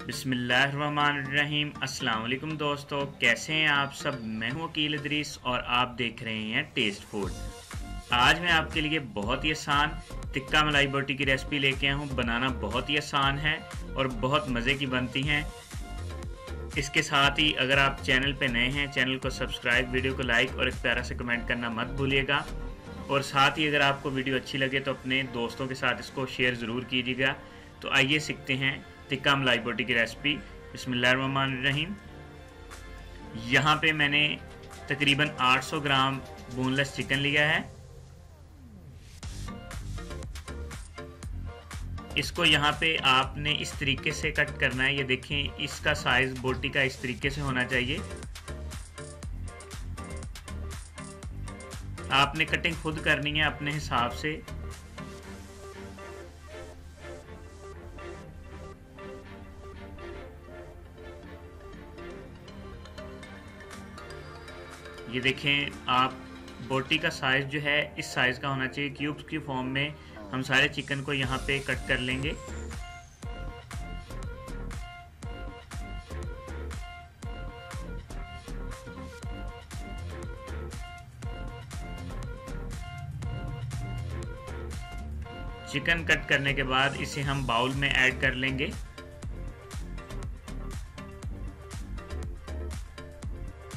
बिस्मिल्लाहिर्रहमानिर्रहीम। अस्सलाम वालेकुम दोस्तों, कैसे हैं आप सब। मैं हूं अकील इदरीस और आप देख रहे हैं टेस्ट फूड। आज मैं आपके लिए बहुत ही आसान टिक्का मलाई बोटी की रेसिपी लेके आया हूं। बनाना बहुत ही आसान है और बहुत मज़े की बनती हैं। इसके साथ ही अगर आप चैनल पे नए हैं, चैनल को सब्सक्राइब, वीडियो को लाइक और एक प्यारा से कमेंट करना मत भूलिएगा। और साथ ही अगर आपको वीडियो अच्छी लगे तो अपने दोस्तों के साथ इसको शेयर ज़रूर कीजिएगा। तो आइए सीखते हैं टिक्का मलाई बोटी की रेसिपी। बिस्मिल्लाहिर्रहमानिर्रहीम। यहाँ पे मैंने तकरीबन 800 ग्राम बोनलेस चिकन लिया है। इसको यहाँ पे आपने इस तरीके से कट करना है। ये देखें, इसका साइज बोटी का इस तरीके से होना चाहिए। आपने कटिंग खुद करनी है अपने हिसाब से। ये देखें आप, बोटी का साइज जो है इस साइज का होना चाहिए। क्यूब्स की फॉर्म में हम सारे चिकन को यहाँ पे कट कर लेंगे। चिकन कट करने के बाद इसे हम बाउल में ऐड कर लेंगे।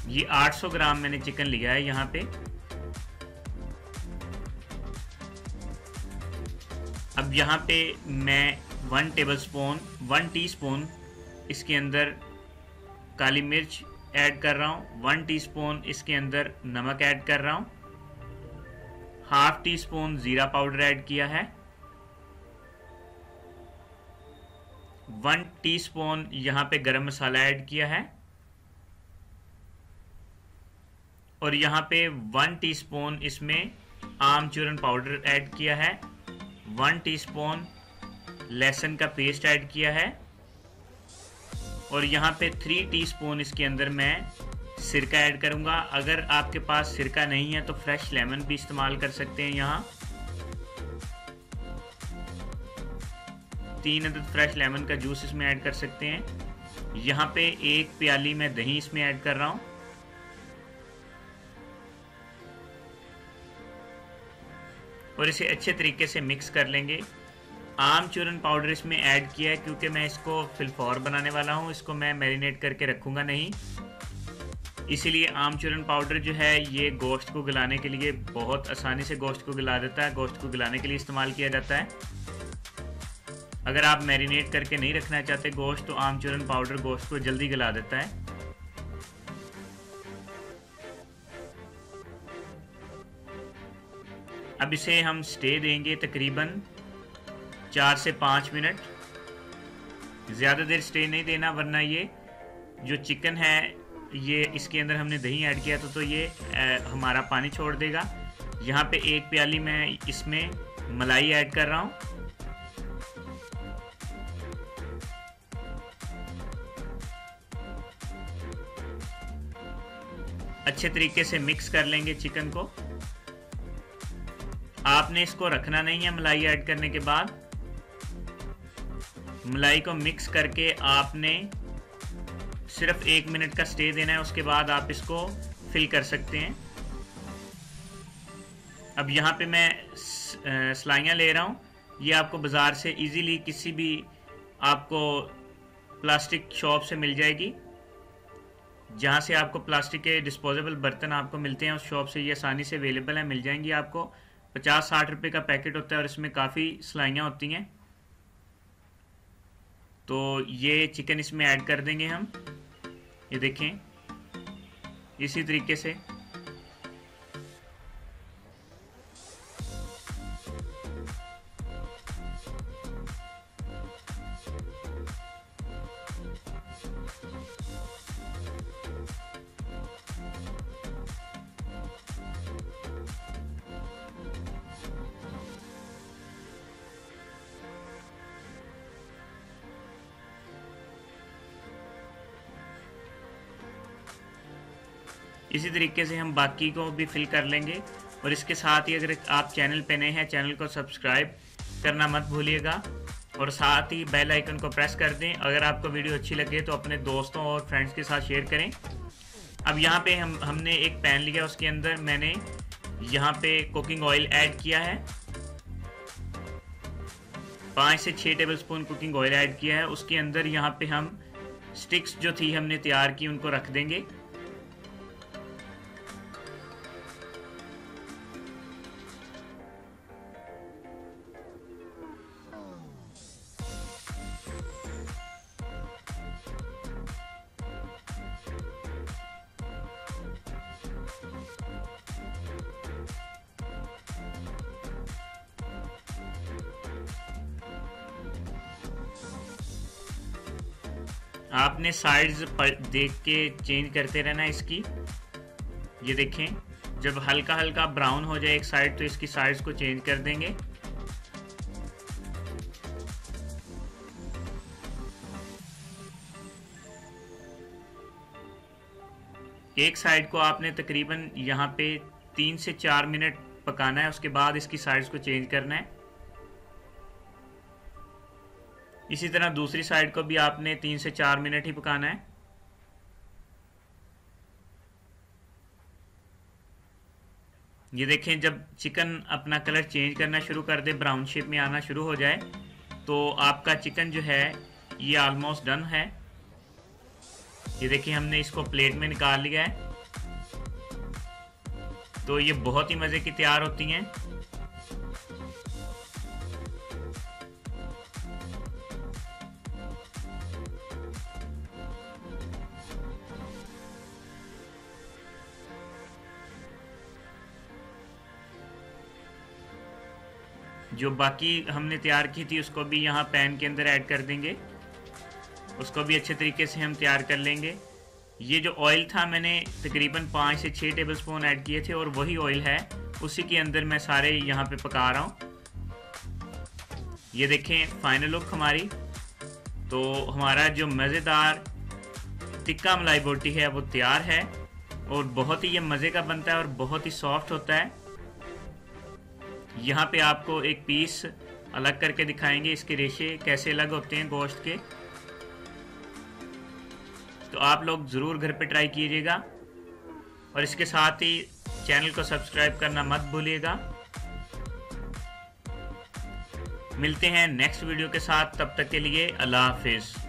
ये 800 ग्राम मैंने चिकन लिया है यहाँ पे। अब यहाँ पे मैं 1 टीस्पून इसके अंदर काली मिर्च ऐड कर रहा हूँ। 1 टीस्पून इसके अंदर नमक ऐड कर रहा हूँ। हाफ टी स्पून जीरा पाउडर ऐड किया है। 1 टीस्पून यहाँ पे गरम मसाला ऐड किया है। और यहाँ पे 1 टीस्पून इसमें आमचूरन पाउडर ऐड किया है। 1 टीस्पून लहसुन का पेस्ट ऐड किया है। और यहाँ पे 3 टीस्पून इसके अंदर मैं सिरका ऐड करूँगा। अगर आपके पास सिरका नहीं है तो फ्रेश लेमन भी इस्तेमाल कर सकते हैं। यहाँ 3 अदद फ्रेश लेमन का जूस इसमें ऐड कर सकते हैं। यहाँ पे 1 प्याली मैं दही इसमें ऐड कर रहा हूँ। और इसे अच्छे तरीके से मिक्स कर लेंगे। आमचूरन पाउडर इसमें ऐड किया है क्योंकि मैं इसको फिलफौर बनाने वाला हूँ। इसको मैं मैरिनेट करके रखूँगा नहीं, इसीलिए आमचूरन पाउडर जो है ये गोश्त को गलाने के लिए बहुत आसानी से गोश्त को गला देता है। गोश्त को गलाने के लिए इस्तेमाल किया जाता है। अगर आप मैरिनेट करके नहीं रखना चाहते गोश्त तो आमचूरन पाउडर गोश्त को जल्दी गला देता है। अब इसे हम स्टे देंगे तकरीबन 4 से 5 मिनट। ज़्यादा देर स्टे नहीं देना, वरना ये जो चिकन है ये इसके अंदर हमने दही ऐड किया तो ये हमारा पानी छोड़ देगा। यहाँ पे 1 प्याली मैं इसमें मलाई ऐड कर रहा हूँ। अच्छे तरीके से मिक्स कर लेंगे चिकन को। आपने इसको रखना नहीं है। मलाई ऐड करने के बाद मलाई को मिक्स करके आपने सिर्फ 1 मिनट का स्टे देना है। उसके बाद आप इसको फिल कर सकते हैं। अब यहाँ पे मैं सलाइयाँ ले रहा हूँ। ये आपको बाज़ार से इजीली किसी भी आपको प्लास्टिक शॉप से मिल जाएगी। जहाँ से आपको प्लास्टिक के डिस्पोजेबल बर्तन आपको मिलते हैं उस शॉप से ये आसानी से अवेलेबल है, मिल जाएंगी आपको। 50-60 रुपये का पैकेट होता है और इसमें काफ़ी सलाइयाँ होती हैं। तो ये चिकन इसमें ऐड कर देंगे हम। ये देखें, इसी तरीके से। इसी तरीके से हम बाकी को भी फिल कर लेंगे। और इसके साथ ही अगर आप चैनल पे नए हैं, चैनल को सब्सक्राइब करना मत भूलिएगा और साथ ही बेल आइकन को प्रेस कर दें। अगर आपको वीडियो अच्छी लगे तो अपने दोस्तों और फ्रेंड्स के साथ शेयर करें। अब यहाँ पे हमने एक पैन लिया, उसके अंदर मैंने यहाँ पे कुकिंग ऑयल ऐड किया है। 5 से 6 टेबलस्पून कुकिंग ऑयल ऐड किया है। उसके अंदर यहाँ पे हम स्टिक्स जो थी हमने तैयार की उनको रख देंगे। आपने साइड्स देख के चेंज करते रहना इसकी। ये देखें, जब हल्का हल्का ब्राउन हो जाए एक साइड तो इसकी साइड्स को चेंज कर देंगे। एक साइड को आपने तकरीबन यहाँ पे 3 से 4 मिनट पकाना है, उसके बाद इसकी साइड्स को चेंज करना है। इसी तरह दूसरी साइड को भी आपने 3 से 4 मिनट ही पकाना है। ये देखें, जब चिकन अपना कलर चेंज करना शुरू कर दे, ब्राउन शेप में आना शुरू हो जाए, तो आपका चिकन जो है ये ऑलमोस्ट डन है। ये देखिए, हमने इसको प्लेट में निकाल लिया है। तो ये बहुत ही मज़े की तैयार होती हैं। जो बाकी हमने तैयार की थी उसको भी यहाँ पैन के अंदर ऐड कर देंगे, उसको भी अच्छे तरीके से हम तैयार कर लेंगे। ये जो ऑयल था मैंने तकरीबन 5 से 6 टेबलस्पून ऐड किए थे और वही ऑयल है, उसी के अंदर मैं सारे यहाँ पे पका रहा हूँ। ये देखें फाइनल लुक हमारी। तो हमारा जो मज़ेदार टिक्का मलाई बोटी है वो तैयार है और बहुत ही ये मज़े का बनता है और बहुत ही सॉफ्ट होता है। यहाँ पे आपको एक पीस अलग करके दिखाएंगे, इसके रेशे कैसे अलग होते हैं गोश्त के। तो आप लोग ज़रूर घर पे ट्राई कीजिएगा और इसके साथ ही चैनल को सब्सक्राइब करना मत भूलिएगा। मिलते हैं नेक्स्ट वीडियो के साथ, तब तक के लिए अल्लाह हाफिज़।